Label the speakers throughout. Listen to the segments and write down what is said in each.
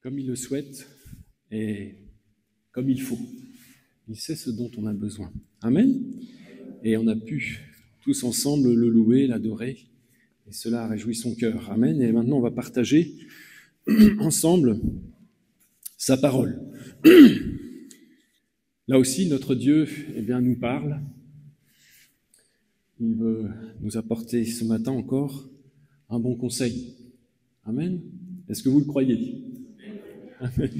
Speaker 1: comme il le souhaite et comme il faut. Il sait ce dont on a besoin. Amen. Et on a pu tous ensemble le louer, l'adorer, et cela a réjoui son cœur. Amen. Et maintenant, on va partager ensemble sa parole. Là aussi, notre Dieu nous parle. Il veut nous apporter ce matin encore un bon conseil. Amen. Est-ce que vous le croyez? Amen.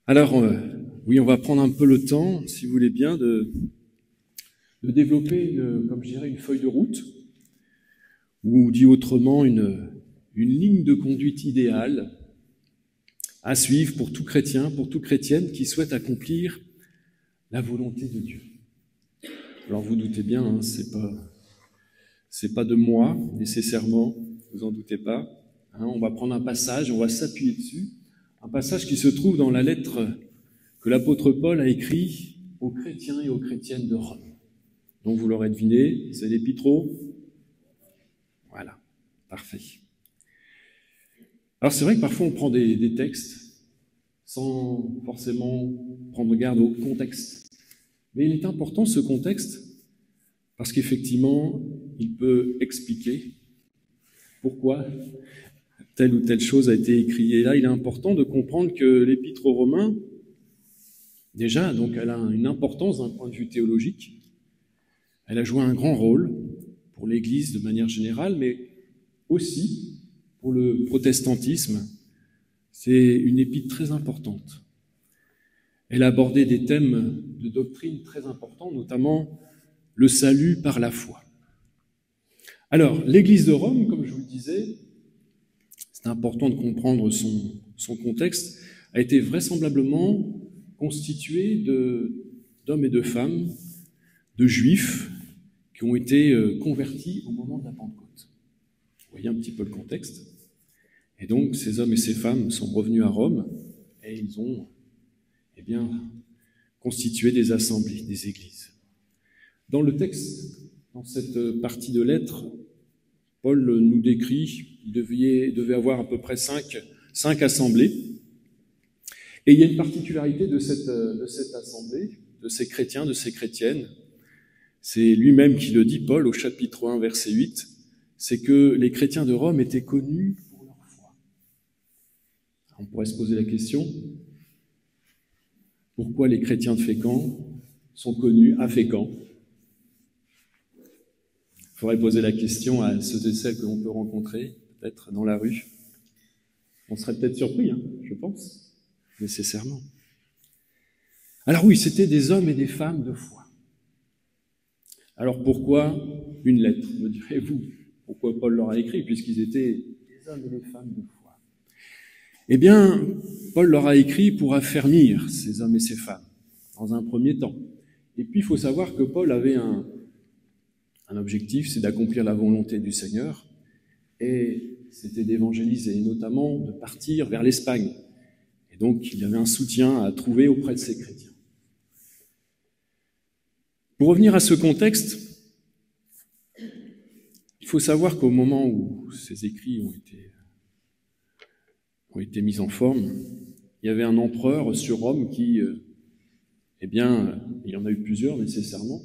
Speaker 1: Alors, oui, on va prendre un peu le temps, si vous voulez bien, de développer, une feuille de route, ou dit autrement, une ligne de conduite idéale à suivre pour tout chrétien, pour toute chrétienne qui souhaite accomplir la volonté de Dieu. Alors vous doutez bien, c'est pas de moi nécessairement, vous en doutez pas. On va prendre un passage, on va s'appuyer dessus, un passage qui se trouve dans la lettre que l'apôtre Paul a écrite aux chrétiens et aux chrétiennes de Rome. Donc vous l'aurez deviné, c'est l'épître aux... Voilà, parfait. Alors c'est vrai que parfois on prend des textes sans forcément prendre garde au contexte. Mais il est important ce contexte parce qu'effectivement, il peut expliquer pourquoi telle ou telle chose a été écrite. Et là, il est important de comprendre que l'épître aux Romains, déjà, donc elle a une importance d'un point de vue théologique. Elle a joué un grand rôle pour l'Église de manière générale, mais aussi pour le protestantisme. C'est une épître très importante. Elle a abordé des thèmes de doctrine très importants, notamment le salut par la foi. Alors, l'Église de Rome, comme je vous le disais, c'est important de comprendre son contexte, a été vraisemblablement constituée d'hommes et de femmes, de juifs, qui ont été convertis au moment de la Pentecôte. Vous voyez un petit peu le contexte. Et donc, ces hommes et ces femmes sont revenus à Rome et ils ont constitué des assemblées, des églises. Dans le texte, dans cette partie de lettre, Paul nous décrit qu'il devait avoir à peu près cinq assemblées. Et il y a une particularité de cette assemblée, de ces chrétiens, de ces chrétiennes. C'est lui-même qui le dit, Paul, au chapitre 1, verset 8, c'est que les chrétiens de Rome étaient connus pour leur foi. On pourrait se poser la question, pourquoi les chrétiens de Fécamp sont connus à Fécamp? Il faudrait poser la question à ceux et celles que l'on peut rencontrer, peut-être dans la rue. On serait peut-être surpris, je pense, nécessairement. Alors oui, c'était des hommes et des femmes de foi. Alors pourquoi une lettre, me direz-vous? Pourquoi Paul leur a écrit, puisqu'ils étaient des hommes et des femmes de foi? Eh bien, Paul leur a écrit pour affermir ces hommes et ces femmes, dans un premier temps. Et puis, il faut savoir que Paul avait un objectif, c'est d'accomplir la volonté du Seigneur, et c'était d'évangéliser, notamment de partir vers l'Espagne. Et donc, il y avait un soutien à trouver auprès de ces chrétiens. Pour revenir à ce contexte, il faut savoir qu'au moment où ces écrits ont été mis en forme, il y avait un empereur sur Rome qui, il y en a eu plusieurs nécessairement,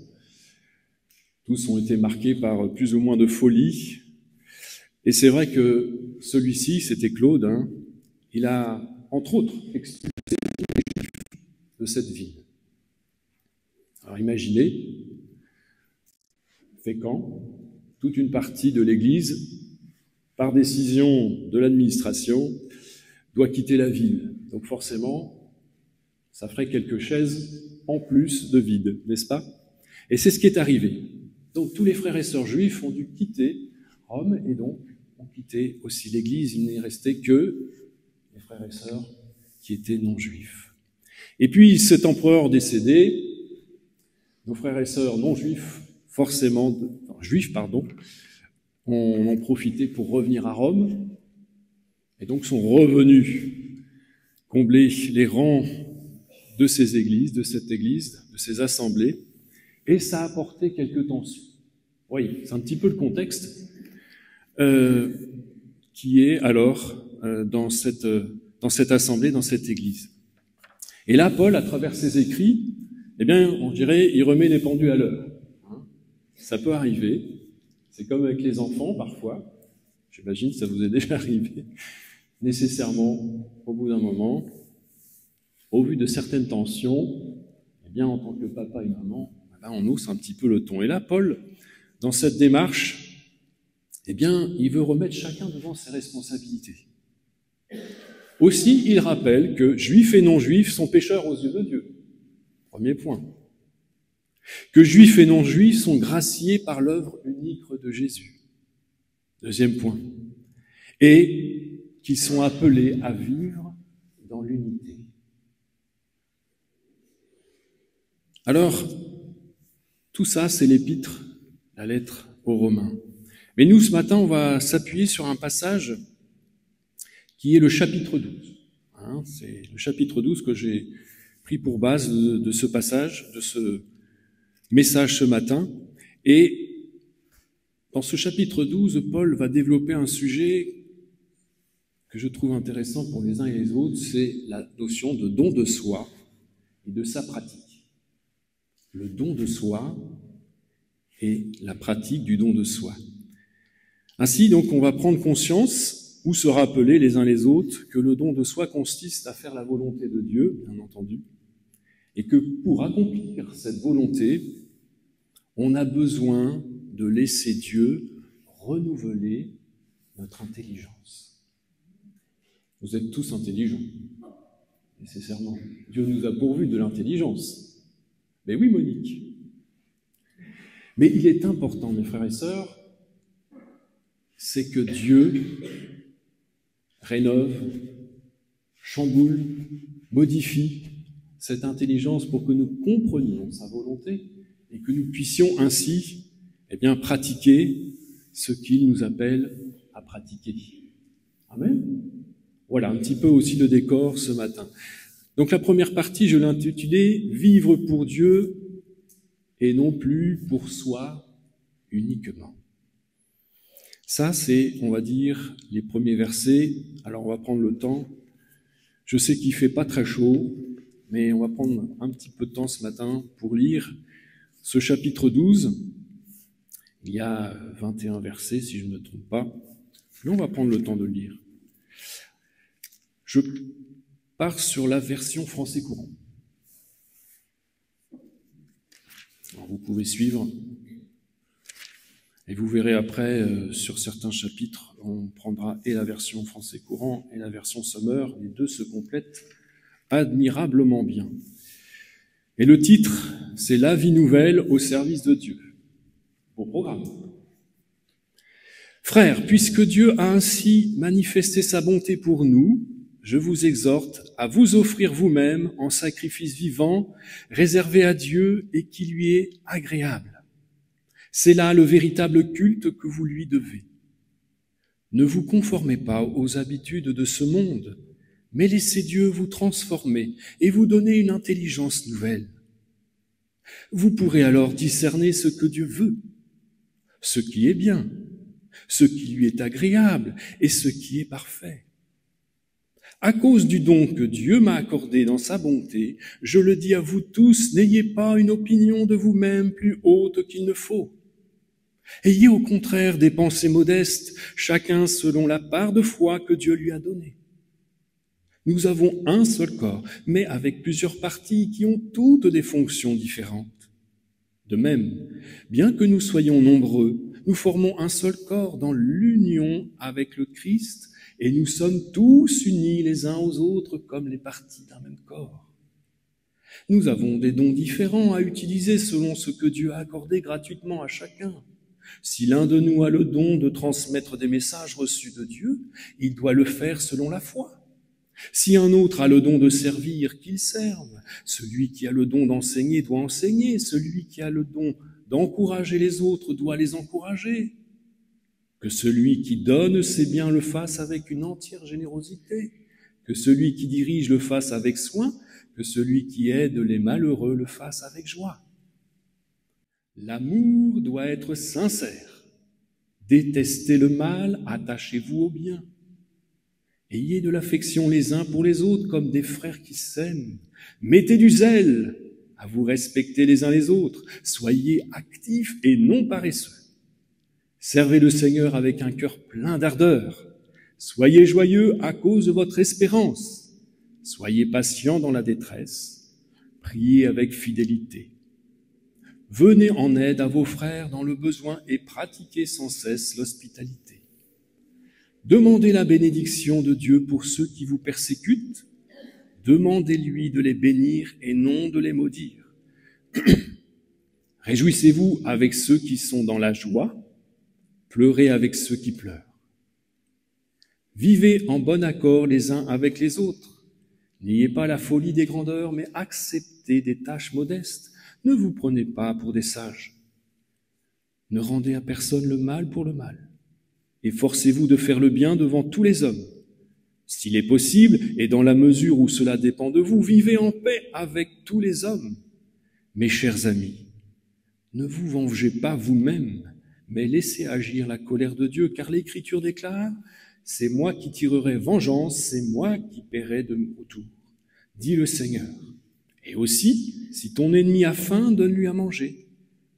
Speaker 1: tous ont été marqués par plus ou moins de folie. Et c'est vrai que celui-ci, c'était Claude, il a, entre autres, expulsé les Juifs de cette ville. Alors imaginez, Fécamp, toute une partie de l'Église, par décision de l'administration, doit quitter la ville. Donc forcément, ça ferait quelques chaises en plus de vide, n'est-ce pas? Et c'est ce qui est arrivé. Donc tous les frères et sœurs juifs ont dû quitter Rome et donc ont quitté aussi l'Église. Il n'est resté que les frères et sœurs qui étaient non-juifs. Et puis cet empereur décédé, nos frères et sœurs non-juifs, ont profité pour revenir à Rome et donc sont revenus combler les rangs de ces églises, de cette église, de ces assemblées, et ça a apporté quelques tensions. Oui, c'est un petit peu le contexte qui est alors dans cette assemblée, dans cette église. Et là, Paul, à travers ses écrits, eh bien, on dirait, il remet les pendules à l'heure. Ça peut arriver. C'est comme avec les enfants, parfois. J'imagine que ça vous est déjà arrivé. Nécessairement, au bout d'un moment, au vu de certaines tensions, eh bien, en tant que papa et maman, là, on hausse un petit peu le ton. Et là, Paul, dans cette démarche, eh bien, il veut remettre chacun devant ses responsabilités. Aussi, il rappelle que juifs et non-juifs sont pécheurs aux yeux de Dieu. Premier point. Que juifs et non-juifs sont graciés par l'œuvre unique de Jésus. Deuxième point. Et qu'ils sont appelés à vivre dans l'unité. Alors, tout ça, c'est l'épître, la lettre aux Romains. Mais nous, ce matin, on va s'appuyer sur un passage qui est le chapitre 12. C'est le chapitre 12 que j'ai pris pour base de ce passage, de ce message ce matin. Et dans ce chapitre 12, Paul va développer un sujet que je trouve intéressant pour les uns et les autres, c'est la notion de don de soi et de sa pratique. Le don de soi et la pratique du don de soi. Ainsi, donc, on va prendre conscience ou se rappeler les uns les autres que le don de soi consiste à faire la volonté de Dieu, bien entendu, et que pour accomplir cette volonté, on a besoin de laisser Dieu renouveler notre intelligence. Vous êtes tous intelligents, nécessairement. Dieu nous a pourvus de l'intelligence. Mais oui, Monique. Mais il est important, mes frères et sœurs, c'est que Dieu rénove, chamboule, modifie cette intelligence pour que nous comprenions sa volonté et que nous puissions ainsi pratiquer ce qu'il nous appelle à pratiquer. Amen. Voilà un petit peu aussi le décor ce matin. Donc la première partie, je l'ai intitulée « Vivre pour Dieu et non plus pour soi uniquement ». Ça, c'est, on va dire, les premiers versets. Alors, on va prendre le temps. Je sais qu'il fait pas très chaud, mais on va prendre un petit peu de temps ce matin pour lire ce chapitre 12. Il y a 21 versets, si je ne me trompe pas. Mais on va prendre le temps de le lire. Je pars sur la version français courant. Alors, vous pouvez suivre. Et vous verrez après, sur certains chapitres, on prendra et la version français courant et la version Sommer. Les deux se complètent admirablement bien. Et le titre, c'est « La vie nouvelle au service de Dieu ». Beau programme. Frères, puisque Dieu a ainsi manifesté sa bonté pour nous, je vous exhorte à vous offrir vous-même en sacrifice vivant, réservé à Dieu et qui lui est agréable. C'est là le véritable culte que vous lui devez. Ne vous conformez pas aux habitudes de ce monde, mais laissez Dieu vous transformer et vous donner une intelligence nouvelle. Vous pourrez alors discerner ce que Dieu veut, ce qui est bien, ce qui lui est agréable et ce qui est parfait. À cause du don que Dieu m'a accordé dans sa bonté, je le dis à vous tous, n'ayez pas une opinion de vous-même plus haute qu'il ne faut. Ayez au contraire des pensées modestes, chacun selon la part de foi que Dieu lui a donnée. Nous avons un seul corps, mais avec plusieurs parties qui ont toutes des fonctions différentes. De même, bien que nous soyons nombreux, nous formons un seul corps dans l'union avec le Christ et nous sommes tous unis les uns aux autres comme les parties d'un même corps. Nous avons des dons différents à utiliser selon ce que Dieu a accordé gratuitement à chacun. Si l'un de nous a le don de transmettre des messages reçus de Dieu, il doit le faire selon la foi. Si un autre a le don de servir, qu'il serve. Celui qui a le don d'enseigner doit enseigner. Celui qui a le don d'encourager les autres doit les encourager. Que celui qui donne ses biens le fasse avec une entière générosité. Que celui qui dirige le fasse avec soin. Que celui qui aide les malheureux le fasse avec joie. L'amour doit être sincère. Détestez le mal, attachez-vous au bien. Ayez de l'affection les uns pour les autres comme des frères qui s'aiment. Mettez du zèle à vous respecter les uns les autres. Soyez actifs et non paresseux. Servez le Seigneur avec un cœur plein d'ardeur. Soyez joyeux à cause de votre espérance. Soyez patients dans la détresse. Priez avec fidélité. Venez en aide à vos frères dans le besoin et pratiquez sans cesse l'hospitalité. Demandez la bénédiction de Dieu pour ceux qui vous persécutent. Demandez-lui de les bénir et non de les maudire. Réjouissez-vous avec ceux qui sont dans la joie. Pleurez avec ceux qui pleurent. Vivez en bon accord les uns avec les autres. N'ayez pas la folie des grandeurs, mais acceptez des tâches modestes. Ne vous prenez pas pour des sages. Ne rendez à personne le mal pour le mal. Efforcez-vous de faire le bien devant tous les hommes. S'il est possible, et dans la mesure où cela dépend de vous, vivez en paix avec tous les hommes. Mes chers amis, ne vous vengez pas vous-même, mais laissez agir la colère de Dieu, car l'Écriture déclare « C'est moi qui tirerai vengeance, c'est moi qui paierai de mon retour, dit le Seigneur. Et aussi, si ton ennemi a faim, donne-lui à manger.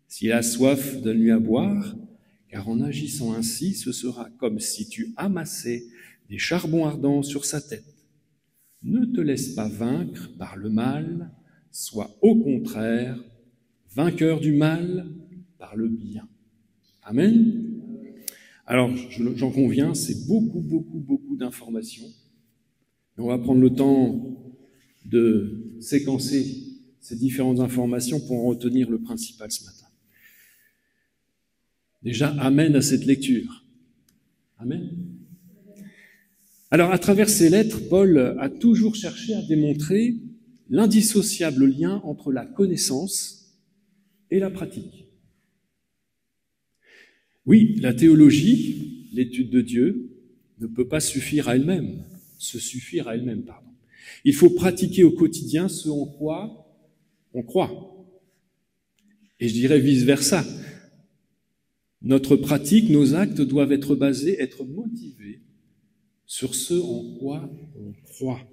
Speaker 1: S'il a soif, donne-lui à boire, car en agissant ainsi, ce sera comme si tu amassais des charbons ardents sur sa tête. Ne te laisse pas vaincre par le mal, sois au contraire vainqueur du mal par le bien. » Amen. Alors, j'en conviens, c'est beaucoup d'informations. On va prendre le temps de séquencer ces différentes informations pour en retenir le principal ce matin. Déjà, amen à cette lecture. Amen. Alors, à travers ces lettres, Paul a toujours cherché à démontrer l'indissociable lien entre la connaissance et la pratique. Oui, la théologie, l'étude de Dieu, ne peut pas se suffire à elle-même. Il faut pratiquer au quotidien ce en quoi on croit. Et je dirais vice-versa. Notre pratique, nos actes doivent être basés, être motivés sur ce en quoi on croit,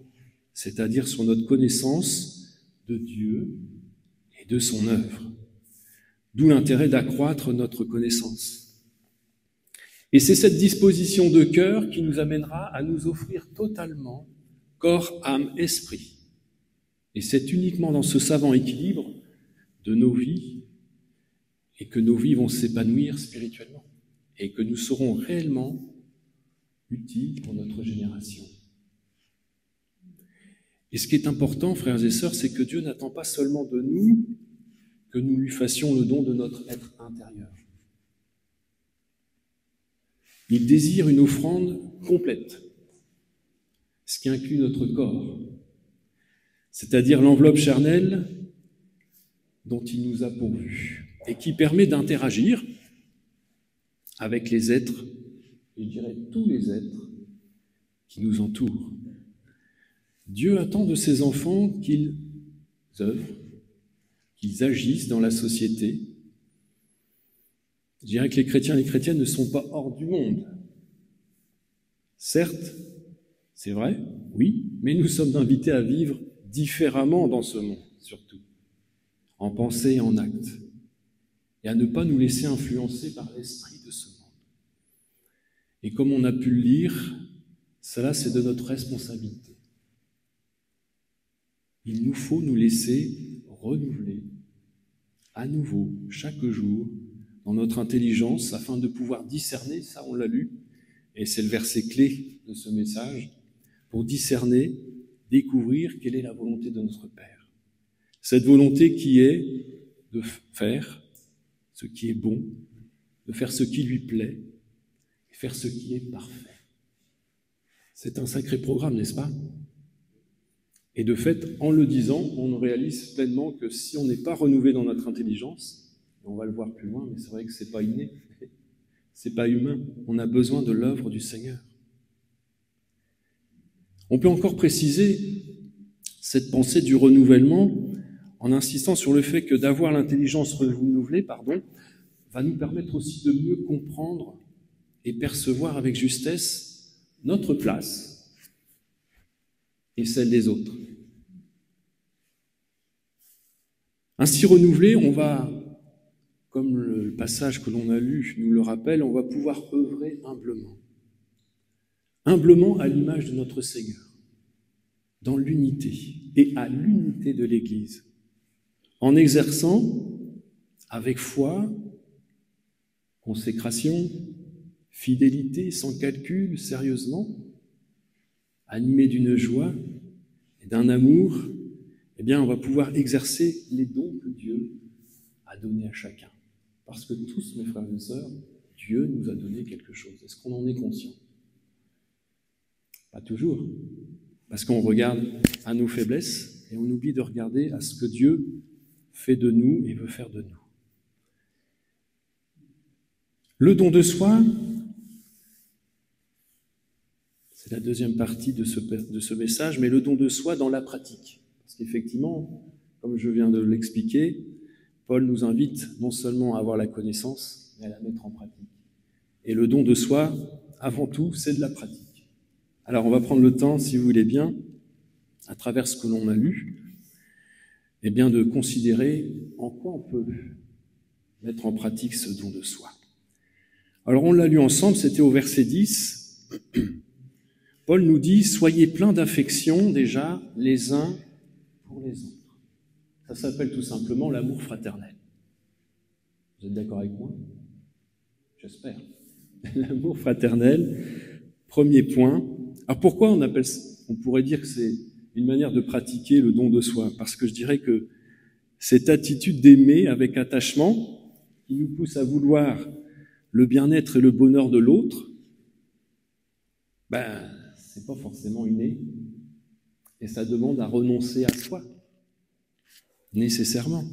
Speaker 1: c'est-à-dire sur notre connaissance de Dieu et de son œuvre. D'où l'intérêt d'accroître notre connaissance. Et c'est cette disposition de cœur qui nous amènera à nous offrir totalement corps, âme, esprit. Et c'est uniquement dans ce savant équilibre de nos vies et que nos vies vont s'épanouir spirituellement et que nous serons réellement utiles pour notre génération. Et ce qui est important, frères et sœurs, c'est que Dieu n'attend pas seulement de nous que nous lui fassions le don de notre être intérieur. Il désire une offrande complète, ce qui inclut notre corps, c'est-à-dire l'enveloppe charnelle dont il nous a pourvus et qui permet d'interagir avec les êtres, et je dirais tous les êtres qui nous entourent. Dieu attend de ses enfants qu'ils œuvrent, qu'ils agissent dans la société. Je dirais que les chrétiens et les chrétiennes ne sont pas hors du monde. Certes, c'est vrai, oui, mais nous sommes invités à vivre différemment dans ce monde, surtout, en pensée et en acte, et à ne pas nous laisser influencer par l'esprit de ce monde. Et comme on a pu le lire, cela c'est de notre responsabilité. Il nous faut nous laisser renouveler à nouveau, chaque jour, dans notre intelligence, afin de pouvoir discerner, ça on l'a lu, et c'est le verset clé de ce message, pour discerner, découvrir quelle est la volonté de notre Père. Cette volonté qui est de faire ce qui est bon, de faire ce qui lui plaît, et faire ce qui est parfait. C'est un sacré programme, n'est-ce pas ? Et de fait, en le disant, on réalise pleinement que si on n'est pas renouvelé dans notre intelligence, on va le voir plus loin, mais c'est vrai que c'est pas inné, c'est pas humain, on a besoin de l'œuvre du Seigneur. On peut encore préciser cette pensée du renouvellement en insistant sur le fait que d'avoir l'intelligence renouvelée, va nous permettre aussi de mieux comprendre et percevoir avec justesse notre place et celle des autres. Ainsi renouvelé, on va, comme le passage que l'on a lu nous le rappelle, on va pouvoir œuvrer humblement. Humblement à l'image de notre Seigneur, dans l'unité et à l'unité de l'Église, en exerçant avec foi, consécration, fidélité, sans calcul, sérieusement, animé d'une joie et d'un amour, eh bien, on va pouvoir exercer les dons que Dieu a donnés à chacun. Parce que tous, mes frères et sœurs, Dieu nous a donné quelque chose. Est-ce qu'on en est conscient? Pas toujours. Parce qu'on regarde à nos faiblesses et on oublie de regarder à ce que Dieu fait de nous et veut faire de nous. Le don de soi, c'est la deuxième partie de ce message, mais le don de soi dans la pratique. Parce qu'effectivement, comme je viens de l'expliquer, Paul nous invite non seulement à avoir la connaissance, mais à la mettre en pratique. Et le don de soi, avant tout, c'est de la pratique. Alors on va prendre le temps, si vous voulez bien, à travers ce que l'on a lu, eh bien de considérer en quoi on peut mettre en pratique ce don de soi. Alors on l'a lu ensemble, c'était au verset 10. Paul nous dit « Soyez pleins d'affection déjà les uns pour les autres ». Ça s'appelle tout simplement l'amour fraternel. Vous êtes d'accord avec moi? J'espère. L'amour fraternel, premier point. Alors pourquoi on pourrait dire que c'est une manière de pratiquer le don de soi? Parce que je dirais que cette attitude d'aimer avec attachement qui nous pousse à vouloir le bien-être et le bonheur de l'autre, c'est pas forcément inné. Et ça demande à renoncer à soi, nécessairement.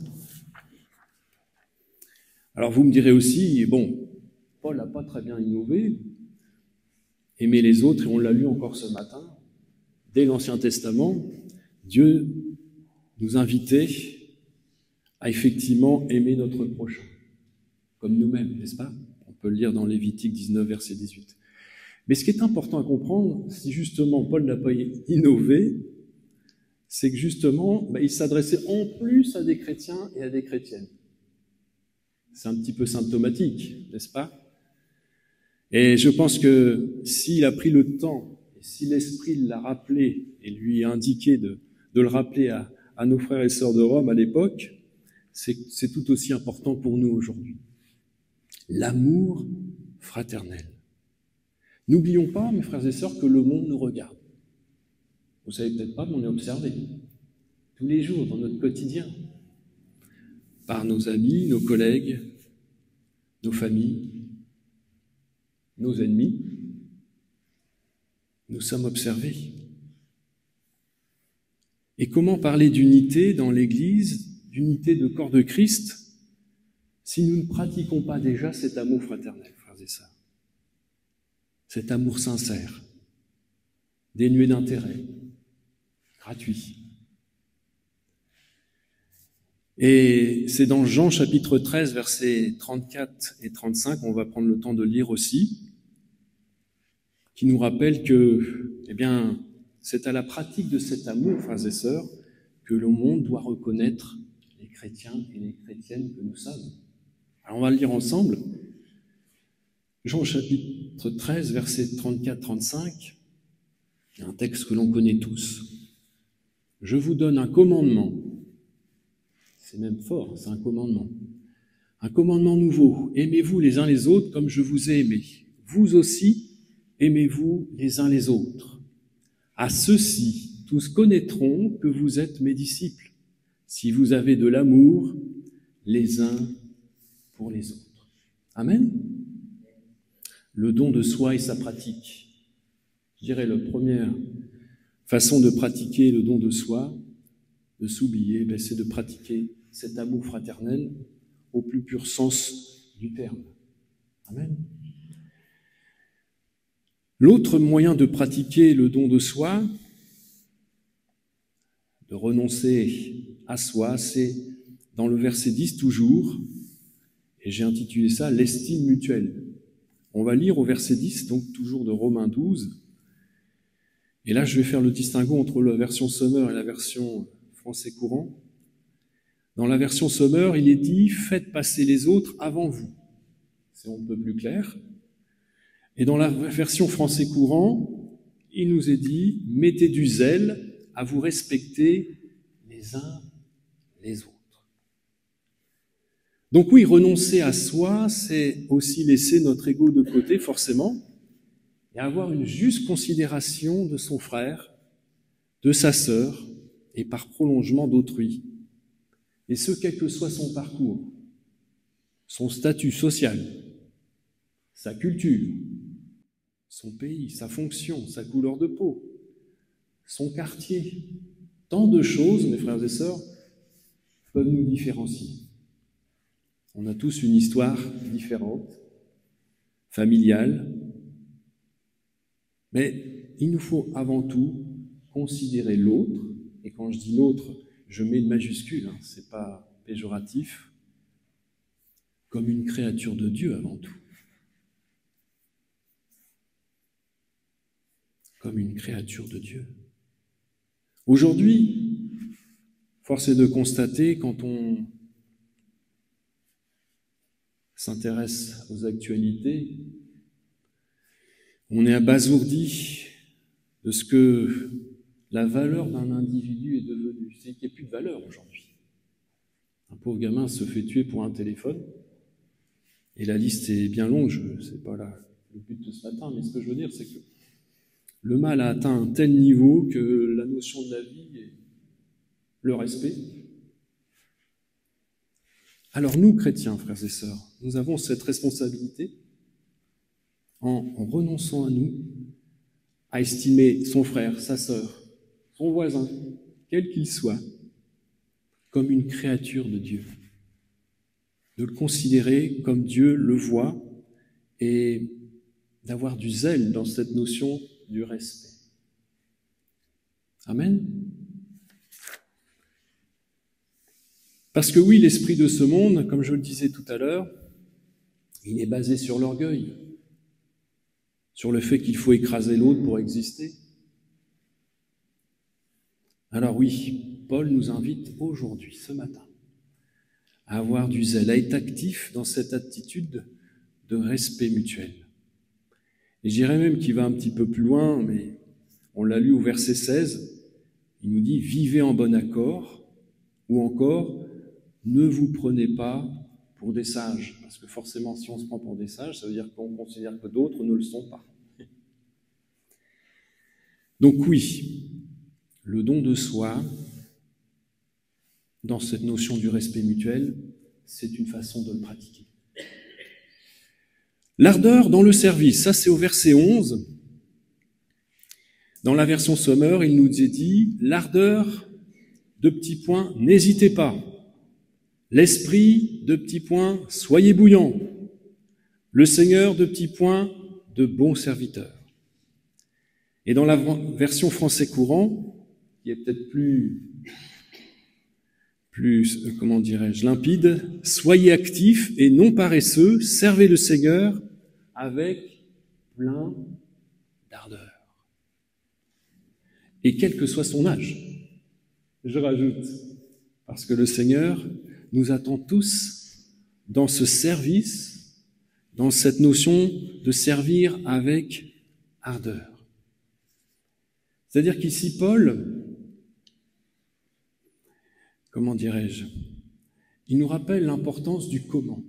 Speaker 1: Alors vous me direz aussi, bon, Paul n'a pas très bien innové, aimer les autres, et on l'a lu encore ce matin, dès l'Ancien Testament, Dieu nous invitait à effectivement aimer notre prochain, comme nous-mêmes, n'est-ce pas? On peut le lire dans Lévitique 19, verset 18. Mais ce qui est important à comprendre, si justement Paul n'a pas innové, c'est que justement, il s'adressait en plus à des chrétiens et à des chrétiennes. C'est un petit peu symptomatique, n'est-ce pas? Et je pense que s'il a pris le temps, et si l'Esprit l'a rappelé et lui a indiqué de le rappeler à nos frères et sœurs de Rome à l'époque, c'est tout aussi important pour nous aujourd'hui. L'amour fraternel. N'oublions pas, mes frères et sœurs, que le monde nous regarde. Vous savez peut-être pas, mais on est observé tous les jours dans notre quotidien par nos amis, nos collègues, nos familles, nos ennemis. Nous sommes observés. Et comment parler d'unité dans l'Église, d'unité de corps de Christ, si nous ne pratiquons pas déjà cet amour fraternel, frères et sœurs? Cet amour sincère, dénué d'intérêt, gratuit. Et c'est dans Jean chapitre 13, versets 34 et 35, on va prendre le temps de lire aussi, qui nous rappelle que, c'est à la pratique de cet amour, frères et sœurs, que le monde doit reconnaître les chrétiens et les chrétiennes que nous sommes. Alors on va le lire ensemble. Jean chapitre 13, versets 34-35, il y a un texte que l'on connaît tous. « Je vous donne un commandement ». C'est même fort, c'est un commandement. Un commandement nouveau. Aimez-vous les uns les autres comme je vous ai aimé. Vous aussi, aimez-vous les uns les autres. À ceux-ci, tous connaîtront que vous êtes mes disciples, si vous avez de l'amour les uns pour les autres. Amen. Le don de soi et sa pratique. Je dirais la première façon de pratiquer le don de soi, de s'oublier, c'est de pratiquer cet amour fraternel au plus pur sens du terme. Amen. L'autre moyen de pratiquer le don de soi, de renoncer à soi, c'est dans le verset 10 toujours, et j'ai intitulé ça « l'estime mutuelle ». On va lire au verset 10, donc toujours de Romains 12. Et là, je vais faire le distinguo entre la version Sommer et la version français courant. Dans la version Sommer, il est dit « Faites passer les autres avant vous ». C'est un peu plus clair. Et dans la version français courant, il nous est dit « Mettez du zèle à vous respecter les uns les autres ». Donc oui, renoncer à soi, c'est aussi laisser notre ego de côté, forcément, et avoir une juste considération de son frère, de sa sœur, et par prolongement d'autrui. Et ce, quel que soit son parcours, son statut social, sa culture, son pays, sa fonction, sa couleur de peau, son quartier. Tant de choses, mes frères et sœurs, peuvent nous différencier. On a tous une histoire différente, familiale, mais il nous faut avant tout considérer l'autre, et quand je dis l'autre, je mets une majuscule, c'est pas péjoratif, comme une créature de Dieu avant tout. Comme une créature de Dieu. Aujourd'hui, force est de constater, quand on s'intéresse aux actualités, on est abasourdi de ce que la valeur d'un individu est devenue. C'est qu'il n'y a plus de valeur aujourd'hui. Un pauvre gamin se fait tuer pour un téléphone, et la liste est bien longue, c'est pas le but de ce matin, mais ce que je veux dire, c'est que le mal a atteint un tel niveau que la notion de la vie et le respect. Alors nous, chrétiens, frères et sœurs, nous avons cette responsabilité, en renonçant à nous, à estimer son frère, sa sœur, son voisin, quel qu'il soit, comme une créature de Dieu. De le considérer comme Dieu le voit et d'avoir du zèle dans cette notion du respect. Amen. Parce que oui, l'esprit de ce monde, comme je le disais tout à l'heure, il est basé sur l'orgueil, sur le fait qu'il faut écraser l'autre pour exister. Alors oui, Paul nous invite aujourd'hui, ce matin, à avoir du zèle, à être actif dans cette attitude de respect mutuel. Et je dirais même qu'il va un petit peu plus loin, mais on l'a lu au verset 16, il nous dit « Vivez en bon accord » ou encore « Ne vous prenez pas pour des sages ». Parce que forcément, si on se prend pour des sages, ça veut dire qu'on considère que d'autres ne le sont pas. Donc oui, le don de soi, dans cette notion du respect mutuel, c'est une façon de le pratiquer. L'ardeur dans le service, ça c'est au verset 11. Dans la version Sommer, il nous est dit « L'ardeur, de petits points, n'hésitez pas. L'esprit, de petits points, soyez bouillant. Le Seigneur, de petits points, de bons serviteurs. » Et dans la version français courant, qui est peut-être plus comment dirais-je, limpide, « Soyez actifs et non paresseux, servez le Seigneur avec plein d'ardeur. » Et quel que soit son âge, je rajoute, parce que le Seigneur nous attend tous dans ce service, dans cette notion de servir avec ardeur. C'est-à-dire qu'ici, Paul, comment dirais-je, il nous rappelle l'importance du comment.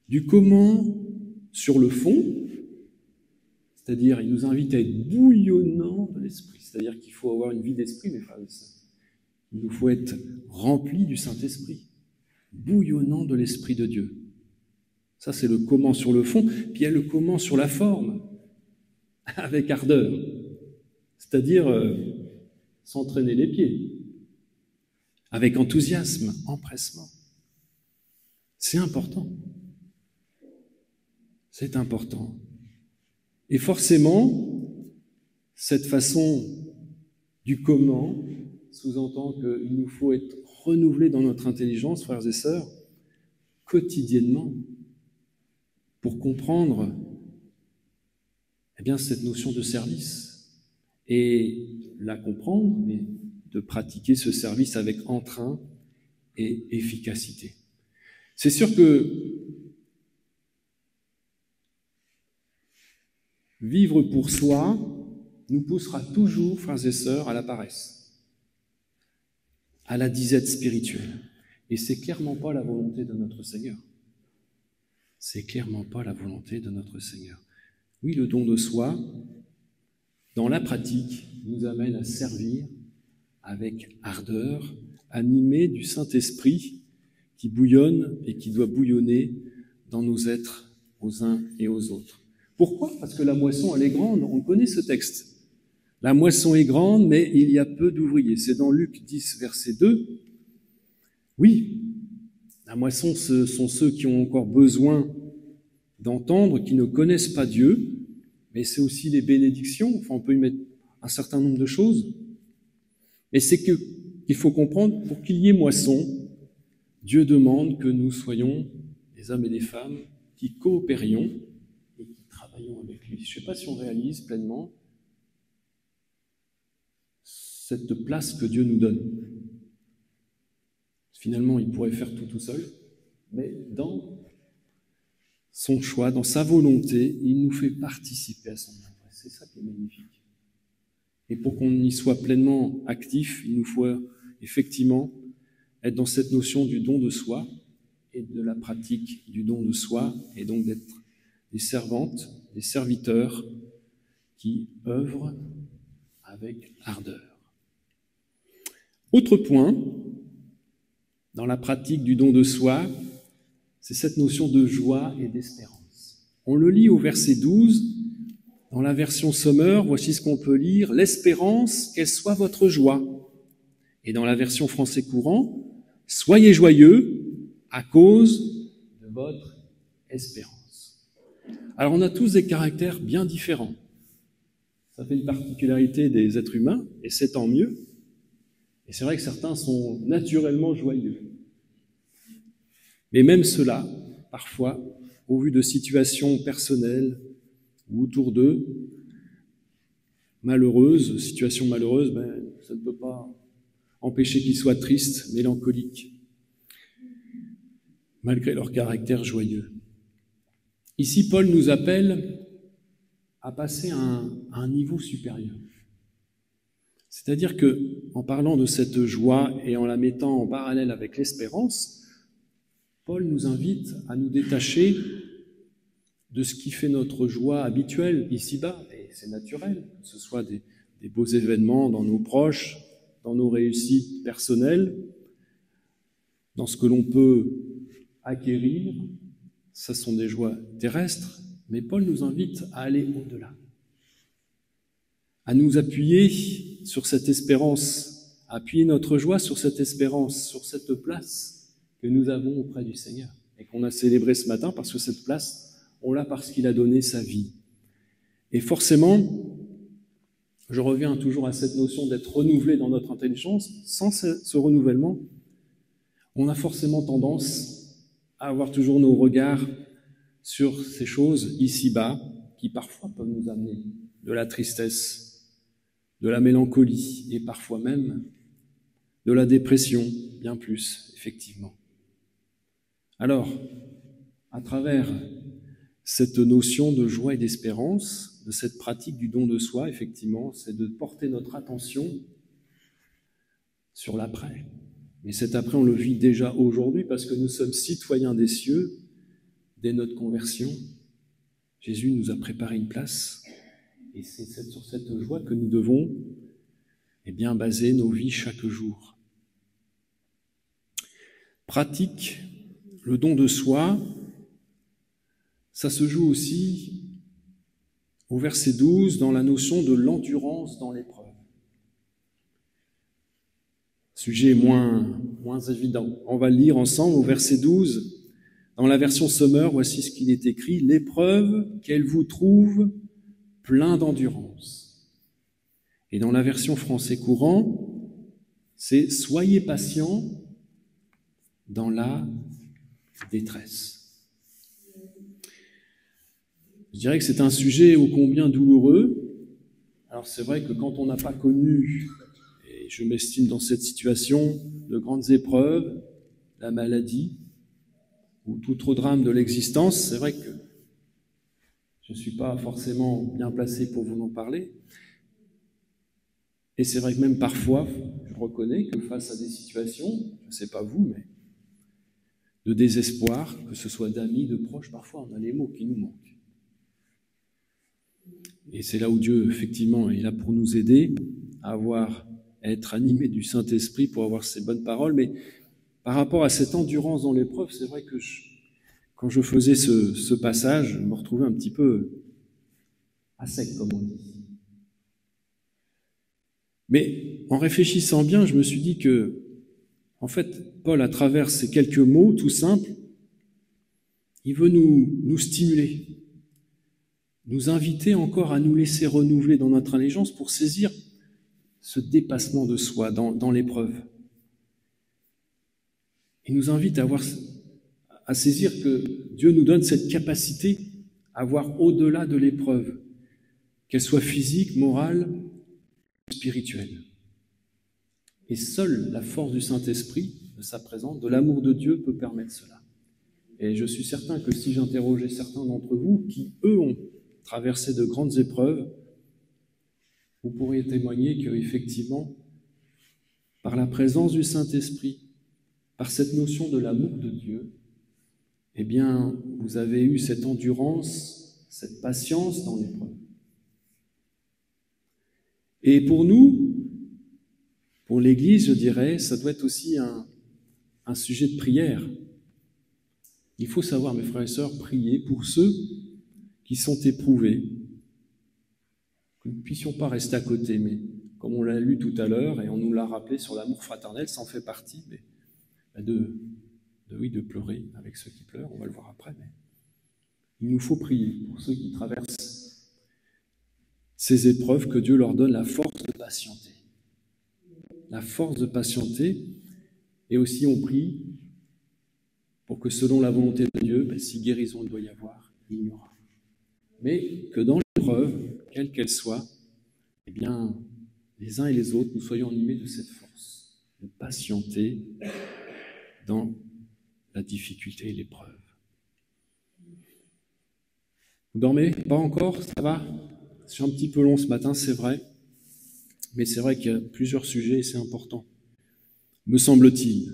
Speaker 1: Du comment sur le fond, c'est-à-dire il nous invite à être bouillonnant de l'esprit, c'est-à-dire qu'il faut avoir une vie d'esprit, mes frères et sœurs. Il nous faut être remplis du Saint-Esprit, bouillonnant de l'Esprit de Dieu. Ça, c'est le comment sur le fond, puis il y a le comment sur la forme, avec ardeur, c'est-à-dire s'entraîner les pieds, avec enthousiasme, empressement. C'est important. C'est important. Et forcément, cette façon du comment sous-entend qu'il nous faut être renouvelés dans notre intelligence, frères et sœurs, quotidiennement, pour comprendre eh bien, cette notion de service et la comprendre, mais de pratiquer ce service avec entrain et efficacité. C'est sûr que vivre pour soi nous poussera toujours, frères et sœurs, à la paresse, à la disette spirituelle. Et c'est clairement pas la volonté de notre Seigneur. C'est clairement pas la volonté de notre Seigneur. Oui, le don de soi, dans la pratique, nous amène à servir avec ardeur, animé du Saint-Esprit qui bouillonne et qui doit bouillonner dans nos êtres aux uns et aux autres. Pourquoi ? Parce que la moisson, elle est grande. On connaît ce texte. La moisson est grande, mais il y a peu d'ouvriers. C'est dans Luc 10, verset 2. Oui, la moisson, ce sont ceux qui ont encore besoin d'entendre, qui ne connaissent pas Dieu, mais c'est aussi les bénédictions. Enfin, on peut y mettre un certain nombre de choses. Mais c'est qu'il faut comprendre, pour qu'il y ait moisson, Dieu demande que nous soyons des hommes et des femmes qui coopérions et qui travaillons avec lui. Je ne sais pas si on réalise pleinement cette place que Dieu nous donne. Finalement, il pourrait faire tout seul, mais dans son choix, dans sa volonté, il nous fait participer à son œuvre. C'est ça qui est magnifique. Et pour qu'on y soit pleinement actif, il nous faut effectivement être dans cette notion du don de soi et de la pratique du don de soi, et donc d'être des servantes, des serviteurs qui œuvrent avec ardeur. Autre point, dans la pratique du don de soi, c'est cette notion de joie et d'espérance. On le lit au verset 12, dans la version Sommer, voici ce qu'on peut lire, « L'espérance, qu'elle soit votre joie ». Et dans la version français courant, « Soyez joyeux à cause de votre espérance ». Alors on a tous des caractères bien différents. Ça fait une particularité des êtres humains, et c'est tant mieux. Et c'est vrai que certains sont naturellement joyeux. Mais même ceux-là, parfois, au vu de situations personnelles ou autour d'eux, situations malheureuses, ça ne peut pas empêcher qu'ils soient tristes, mélancoliques, malgré leur caractère joyeux. Ici, Paul nous appelle à passer à un niveau supérieur. C'est-à-dire que, en parlant de cette joie et en la mettant en parallèle avec l'espérance, Paul nous invite à nous détacher de ce qui fait notre joie habituelle ici-bas, et c'est naturel, que ce soit des beaux événements dans nos proches, dans nos réussites personnelles, dans ce que l'on peut acquérir, ce sont des joies terrestres, mais Paul nous invite à aller au-delà, à nous appuyer sur cette espérance, à appuyer notre joie sur cette espérance, sur cette place que nous avons auprès du Seigneur et qu'on a célébrée ce matin, parce que cette place, on l'a parce qu'il a donné sa vie. Et forcément, je reviens toujours à cette notion d'être renouvelé dans notre intelligence. Sans ce renouvellement, on a forcément tendance à avoir toujours nos regards sur ces choses ici-bas qui parfois peuvent nous amener de la tristesse, de la mélancolie et parfois même de la dépression, bien plus, effectivement. Alors, à travers cette notion de joie et d'espérance, de cette pratique du don de soi, effectivement, c'est de porter notre attention sur l'après. Mais cet après, on le vit déjà aujourd'hui parce que nous sommes citoyens des cieux dès notre conversion. Jésus nous a préparé une place et c'est sur cette joie que nous devons baser nos vies chaque jour. Pratique le don de soi, ça se joue aussi au verset 12 dans la notion de l'endurance dans l'épreuve. Sujet moins évident. On va le lire ensemble au verset 12. Dans la version Sommer, voici ce qu'il est écrit. « L'épreuve qu'elle vous trouve plein d'endurance. » Et dans la version français courant, c'est « Soyez patients dans la détresse. » Je dirais que c'est un sujet ô combien douloureux. Alors c'est vrai que quand on n'a pas connu, et je m'estime dans cette situation, de grandes épreuves, la maladie, ou tout autre drame de l'existence, c'est vrai que je ne suis pas forcément bien placé pour vous en parler. Et c'est vrai que même parfois, je reconnais que face à des situations, je ne sais pas vous, mais de désespoir, que ce soit d'amis, de proches, parfois on a les mots qui nous manquent. Et c'est là où Dieu, effectivement, est là pour nous aider à être animés du Saint-Esprit pour avoir ces bonnes paroles. Mais par rapport à cette endurance dans l'épreuve, c'est vrai que quand je faisais ce passage, je me retrouvais un petit peu à sec, comme on dit. Mais en réfléchissant bien, je me suis dit que, en fait, Paul, à travers ces quelques mots tout simples, il veut nous stimuler, nous inviter encore à nous laisser renouveler dans notre allégeance pour saisir ce dépassement de soi dans l'épreuve. Il nous invite à saisir que Dieu nous donne cette capacité à voir au-delà de l'épreuve, qu'elle soit physique, morale, spirituelle. Et seule la force du Saint-Esprit, de sa présence, de l'amour de Dieu peut permettre cela. Et je suis certain que si j'interrogeais certains d'entre vous qui, eux, ont traversé de grandes épreuves, vous pourriez témoigner qu'effectivement, par la présence du Saint-Esprit, par cette notion de l'amour de Dieu, eh bien, vous avez eu cette endurance, cette patience dans l'épreuve. Et pour nous, pour l'Église, je dirais, ça doit être aussi un sujet de prière. Il faut savoir, mes frères et sœurs, prier pour ceux qui sont éprouvés, que nous ne puissions pas rester à côté, mais comme on l'a lu tout à l'heure, et on nous l'a rappelé sur l'amour fraternel, ça en fait partie, mais de pleurer avec ceux qui pleurent, on va le voir après, mais il nous faut prier pour ceux qui traversent ces épreuves, que Dieu leur donne la force de patienter. La force de patienter, et aussi on prie pour que selon la volonté de Dieu, si guérison il doit y avoir, il y aura. Mais que dans l'épreuve, quelle qu'elle soit, eh bien, les uns et les autres, nous soyons animés de cette force, de patienter dans la difficulté et l'épreuve. Vous dormez? Pas encore? Ça va? C'est un petit peu long ce matin, c'est vrai. Mais c'est vrai qu'il y a plusieurs sujets et c'est important, me semble-t-il.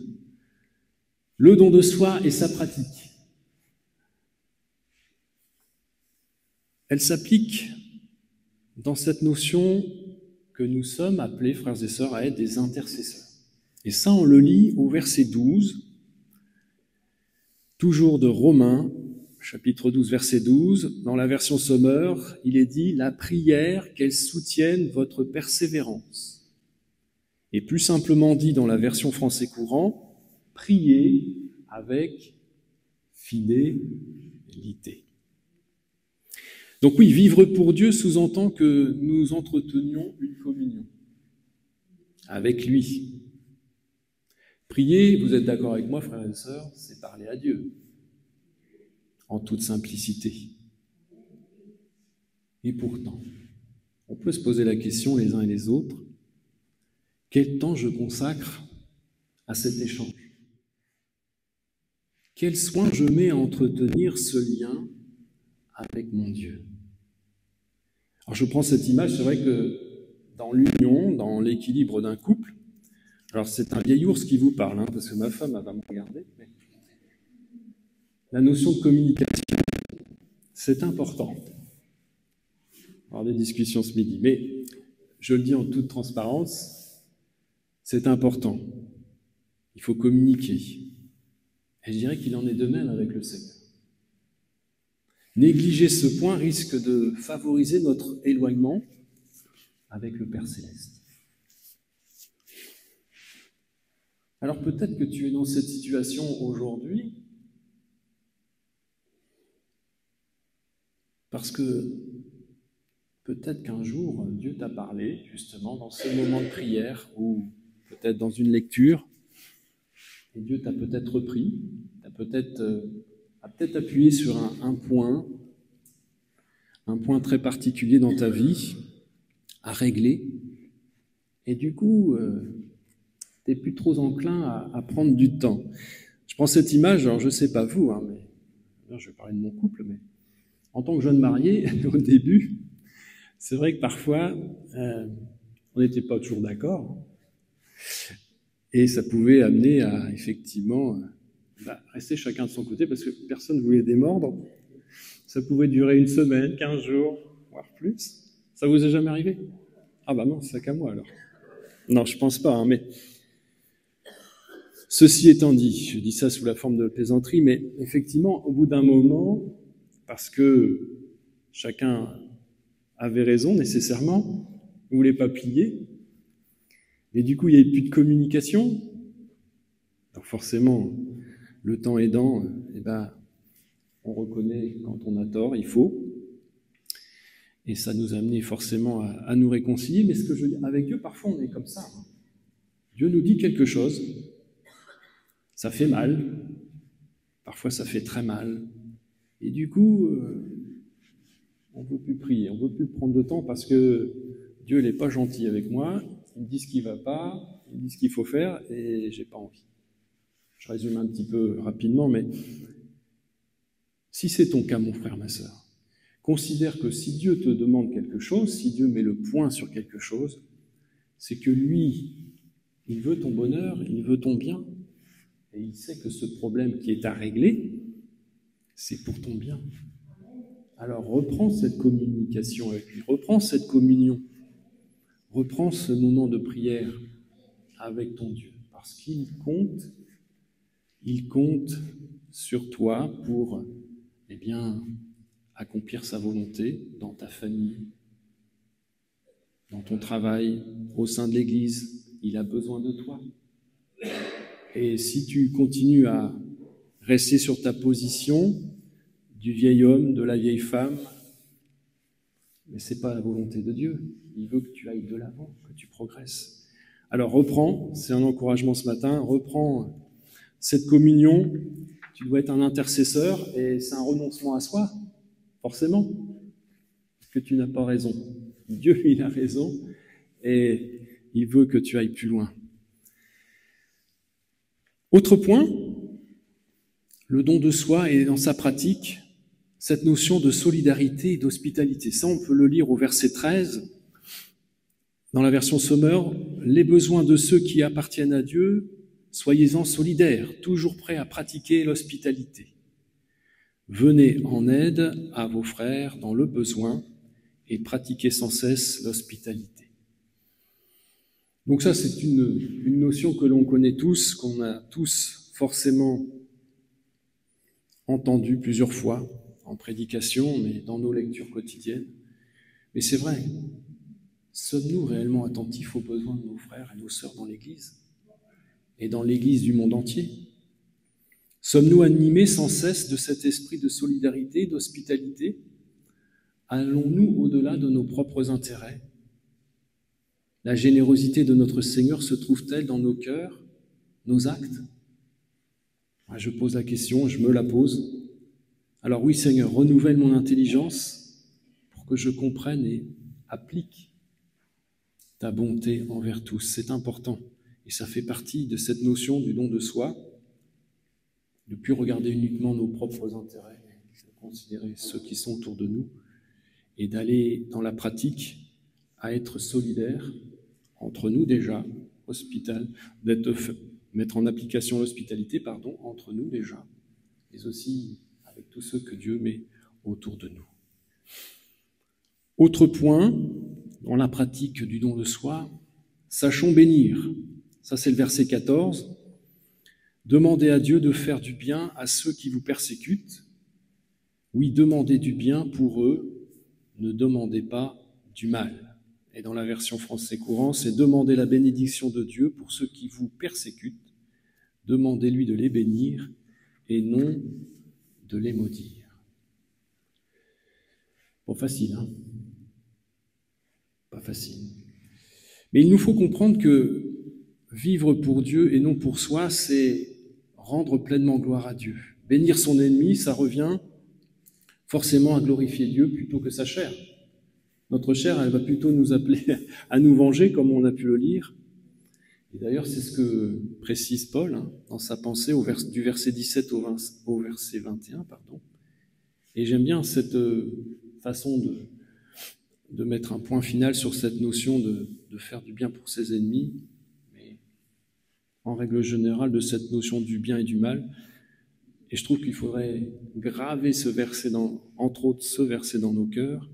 Speaker 1: Le don de soi et sa pratique. Elle s'applique dans cette notion que nous sommes appelés, frères et sœurs, à être des intercesseurs. Et ça, on le lit au verset 12, toujours de Romains, chapitre 12, verset 12. Dans la version Sommer, il est dit « La prière, qu'elle soutienne votre persévérance ». Et plus simplement dit dans la version français courant, « Priez avec fidélité ». Donc oui, vivre pour Dieu sous-entend que nous entretenions une communion avec lui. Prier, vous êtes d'accord avec moi, frères et sœurs, c'est parler à Dieu, en toute simplicité. Et pourtant, on peut se poser la question les uns et les autres, quel temps je consacre à cet échange? Quel soin je mets à entretenir ce lien avec mon Dieu? Alors je prends cette image, c'est vrai que dans l'union, dans l'équilibre d'un couple, alors c'est un vieil ours qui vous parle, parce que ma femme elle va me regarder, mais la notion de communication, c'est important. On va avoir des discussions ce midi, mais je le dis en toute transparence, c'est important. Il faut communiquer. Et je dirais qu'il en est de même avec le Seigneur. Négliger ce point risque de favoriser notre éloignement avec le Père Céleste. Alors peut-être que tu es dans cette situation aujourd'hui parce que peut-être qu'un jour Dieu t'a parlé justement dans ce moment de prière ou peut-être dans une lecture et Dieu t'a peut-être repris, a peut-être appuyé sur un point un point très particulier dans ta vie à régler, et du coup, tu n'es plus trop enclin à prendre du temps. Je prends cette image, alors je ne sais pas vous, mais je vais parler de mon couple, mais en tant que jeune marié, au début, c'est vrai que parfois, on n'était pas toujours d'accord, et ça pouvait amener à, effectivement, rester chacun de son côté, parce que personne ne voulait démordre. Ça pouvait durer 1 semaine, 15 jours, voire plus. Ça vous est jamais arrivé? Ah bah non, c'est qu'à moi alors. Non, je pense pas, mais ceci étant dit, je dis ça sous la forme de plaisanterie, mais effectivement, au bout d'un moment, parce que chacun avait raison nécessairement, vous ne voulez pas plier, et du coup il n'y avait plus de communication, donc forcément, le temps aidant, on reconnaît quand on a tort, il faut, et ça nous a amené forcément à nous réconcilier, mais ce que je veux dire, avec Dieu, parfois on est comme ça. Dieu nous dit quelque chose, ça fait mal, parfois ça fait très mal, et du coup, on ne veut plus prier, on ne veut plus prendre de temps parce que Dieu n'est pas gentil avec moi, il me dit ce qui ne va pas, il me dit ce qu'il faut faire, et j'ai pas envie. Je résume un petit peu rapidement, mais si c'est ton cas, mon frère, ma sœur, considère que si Dieu te demande quelque chose, si Dieu met le point sur quelque chose, c'est que lui, il veut ton bonheur, il veut ton bien, et il sait que ce problème qui est à régler, c'est pour ton bien. Alors reprends cette communication avec lui, reprends cette communion, reprends ce moment de prière avec ton Dieu, parce qu'il compte sur toi pour, accomplir sa volonté dans ta famille, dans ton travail, au sein de l'Église. Il a besoin de toi. Et si tu continues à rester sur ta position du vieil homme, de la vieille femme, mais ce n'est pas la volonté de Dieu. Il veut que tu ailles de l'avant, que tu progresses. Alors reprends, c'est un encouragement ce matin, reprends cette communion. Tu dois être un intercesseur et c'est un renoncement à soi, forcément, parce que tu n'as pas raison. Dieu, il a raison et il veut que tu ailles plus loin. Autre point, le don de soi et dans sa pratique, cette notion de solidarité et d'hospitalité. Ça, on peut le lire au verset 13, dans la version Sommer, « Les besoins de ceux qui appartiennent à Dieu, soyez-en solidaires, toujours prêts à pratiquer l'hospitalité. Venez en aide à vos frères dans le besoin et pratiquez sans cesse l'hospitalité. » Donc ça, c'est une notion que l'on connaît tous, qu'on a tous forcément entendue plusieurs fois en prédication, mais dans nos lectures quotidiennes. Mais c'est vrai, sommes-nous réellement attentifs aux besoins de nos frères et nos sœurs dans l'Église et dans l'Église du monde entier? Sommes-nous animés sans cesse de cet esprit de solidarité, d'hospitalité? Allons-nous au-delà de nos propres intérêts? La générosité de notre Seigneur se trouve-t-elle dans nos cœurs, nos actes? Je pose la question, je me la pose. Alors oui, Seigneur, renouvelle mon intelligence pour que je comprenne et applique ta bonté envers tous. C'est important et ça fait partie de cette notion du don de soi, de ne plus regarder uniquement nos propres intérêts, de considérer ceux qui sont autour de nous et d'aller dans la pratique à être solidaires entre nous déjà, mettre en application l'hospitalité, entre nous déjà, mais aussi avec tous ceux que Dieu met autour de nous. Autre point, dans la pratique du don de soi, sachons bénir. Ça, c'est le verset 14. Demandez à Dieu de faire du bien à ceux qui vous persécutent. Oui, demandez du bien pour eux, ne demandez pas du mal. Et dans la version français courant, c'est demandez la bénédiction de Dieu pour ceux qui vous persécutent. Demandez-lui de les bénir et non de les maudire. Pas facile, hein? Pas facile. Mais il nous faut comprendre que vivre pour Dieu et non pour soi, c'est rendre pleinement gloire à Dieu. Bénir son ennemi, ça revient forcément à glorifier Dieu plutôt que sa chair. Notre chair, elle va plutôt nous appeler à nous venger, comme on a pu le lire. Et d'ailleurs, c'est ce que précise Paul dans sa pensée du verset 17 au verset 21. Et j'aime bien cette façon de mettre un point final sur cette notion de faire du bien pour ses ennemis, mais en règle générale de cette notion du bien et du mal. Et je trouve qu'il faudrait graver ce verset entre autres ce verset dans nos cœurs.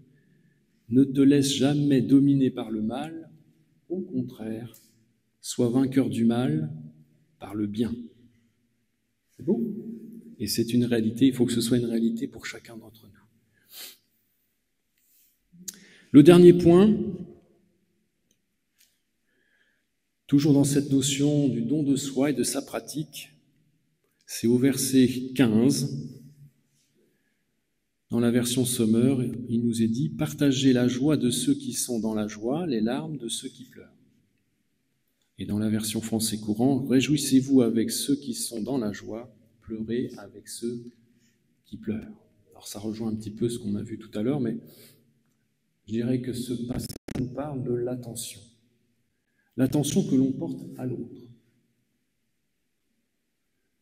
Speaker 1: Ne te laisse jamais dominer par le mal, au contraire, sois vainqueur du mal par le bien. C'est beau ? Et c'est une réalité, il faut que ce soit une réalité pour chacun d'entre nous. Le dernier point, toujours dans cette notion du don de soi et de sa pratique, c'est au verset 15. Dans la version Sommer, il nous est dit « Partagez la joie de ceux qui sont dans la joie, les larmes de ceux qui pleurent. » Et dans la version français courant, « Réjouissez-vous avec ceux qui sont dans la joie, pleurez avec ceux qui pleurent. » Alors ça rejoint un petit peu ce qu'on a vu tout à l'heure, mais je dirais que ce passage nous parle de l'attention. L'attention que l'on porte à l'autre.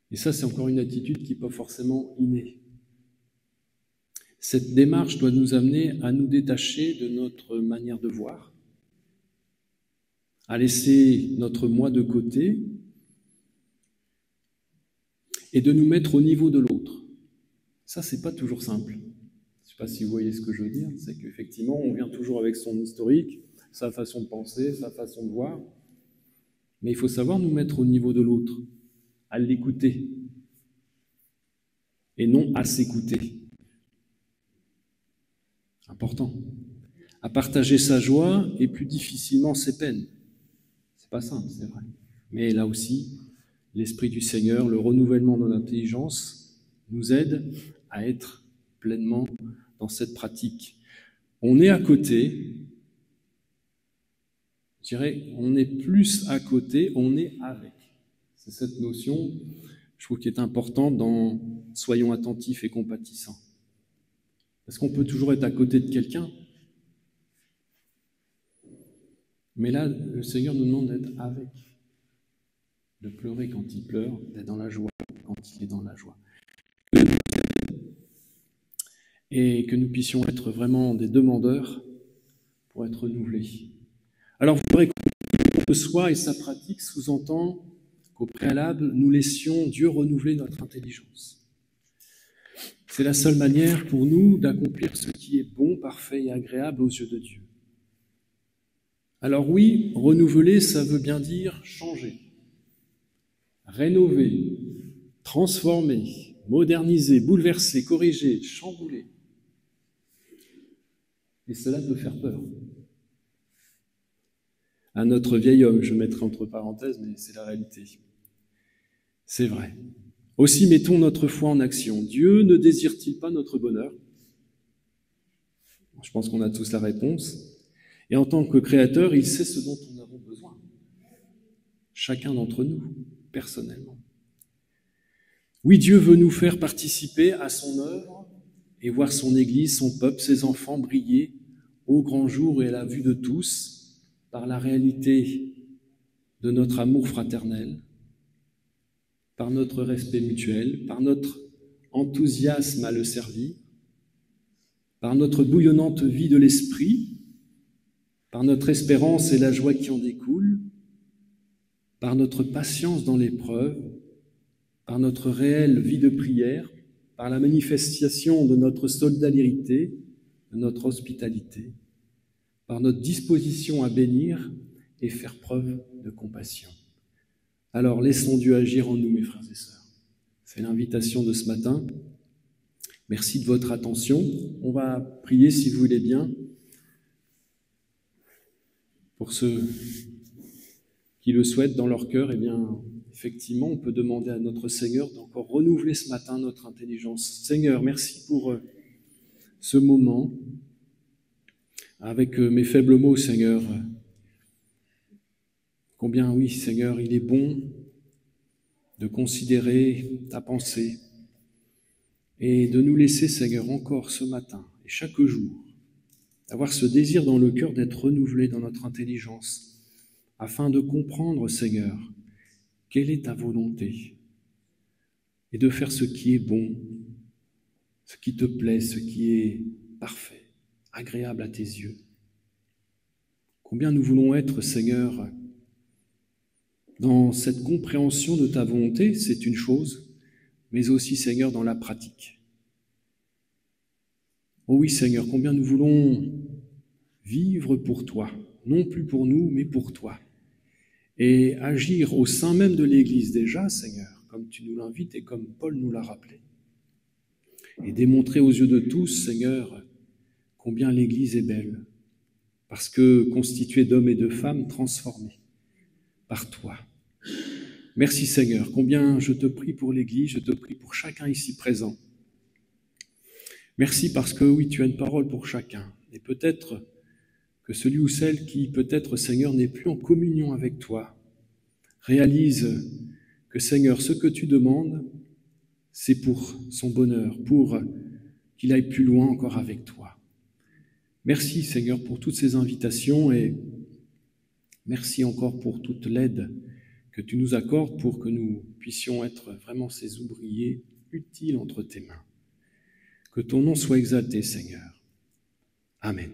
Speaker 1: Et ça, c'est encore une attitude qui n'est pas forcément innée. Cette démarche doit nous amener à nous détacher de notre manière de voir, à laisser notre moi de côté et de nous mettre au niveau de l'autre. Ça, c'est pas toujours simple. Je ne sais pas si vous voyez ce que je veux dire, c'est qu'effectivement, on vient toujours avec son historique, sa façon de penser, sa façon de voir, mais il faut savoir nous mettre au niveau de l'autre, à l'écouter, et non à s'écouter. Important. À partager sa joie et plus difficilement ses peines. C'est pas simple, c'est vrai. Mais là aussi, l'Esprit du Seigneur, le renouvellement de l'intelligence, nous aide à être pleinement dans cette pratique. On est à côté, je dirais, on est plus à côté, on est avec. C'est cette notion, je trouve, qui est importante dans « soyons attentifs et compatissants ». Parce qu'on peut toujours être à côté de quelqu'un, mais là, le Seigneur nous demande d'être avec, de pleurer quand il pleure, d'être dans la joie quand il est dans la joie. Et que nous puissions être vraiment des demandeurs pour être renouvelés. Alors, vous verrez que soi et sa pratique sous-entend qu'au préalable, nous laissions Dieu renouveler notre intelligence. C'est la seule manière pour nous d'accomplir ce qui est bon, parfait et agréable aux yeux de Dieu. Alors oui, renouveler, ça veut bien dire changer, rénover, transformer, moderniser, bouleverser, corriger, chambouler. Et cela peut faire peur. À notre vieil homme, je mettrai entre parenthèses, mais c'est la réalité. C'est vrai. Aussi mettons notre foi en action. Dieu ne désire-t-il pas notre bonheur ? Je pense qu'on a tous la réponse. Et en tant que créateur, il sait ce dont nous avons besoin. Chacun d'entre nous, personnellement. Oui, Dieu veut nous faire participer à son œuvre et voir son Église, son peuple, ses enfants briller au grand jour et à la vue de tous par la réalité de notre amour fraternel, par notre respect mutuel, par notre enthousiasme à le servir, par notre bouillonnante vie de l'esprit, par notre espérance et la joie qui en découle, par notre patience dans l'épreuve, par notre réelle vie de prière, par la manifestation de notre solidarité, de notre hospitalité, par notre disposition à bénir et faire preuve de compassion. Alors, laissons Dieu agir en nous, mes frères et sœurs. C'est l'invitation de ce matin. Merci de votre attention. On va prier, si vous voulez bien, pour ceux qui le souhaitent dans leur cœur. Eh bien, effectivement, on peut demander à notre Seigneur d'encore renouveler ce matin notre intelligence. Seigneur, merci pour ce moment. Avec mes faibles mots, Seigneur, combien, oui, Seigneur, il est bon de considérer ta pensée et de nous laisser, Seigneur, encore ce matin et chaque jour, avoir ce désir dans le cœur d'être renouvelé dans notre intelligence, afin de comprendre, Seigneur, quelle est ta volonté, et de faire ce qui est bon, ce qui te plaît, ce qui est parfait, agréable à tes yeux. Combien nous voulons être, Seigneur, dans cette compréhension de ta volonté, c'est une chose, mais aussi, Seigneur, dans la pratique. Oh oui, Seigneur, combien nous voulons vivre pour toi, non plus pour nous, mais pour toi, et agir au sein même de l'Église déjà, Seigneur, comme tu nous l'invites et comme Paul nous l'a rappelé, et démontrer aux yeux de tous, Seigneur, combien l'Église est belle, parce que constituée d'hommes et de femmes transformés par toi. Merci Seigneur, combien je te prie pour l'Église, je te prie pour chacun ici présent. Merci parce que oui, tu as une parole pour chacun. Et peut-être que celui ou celle qui, peut-être Seigneur, n'est plus en communion avec toi, réalise que Seigneur, ce que tu demandes, c'est pour son bonheur, pour qu'il aille plus loin encore avec toi. Merci Seigneur pour toutes ces invitations et merci encore pour toute l'aide que tu nous accordes pour que nous puissions être vraiment ces ouvriers utiles entre tes mains. Que ton nom soit exalté, Seigneur. Amen.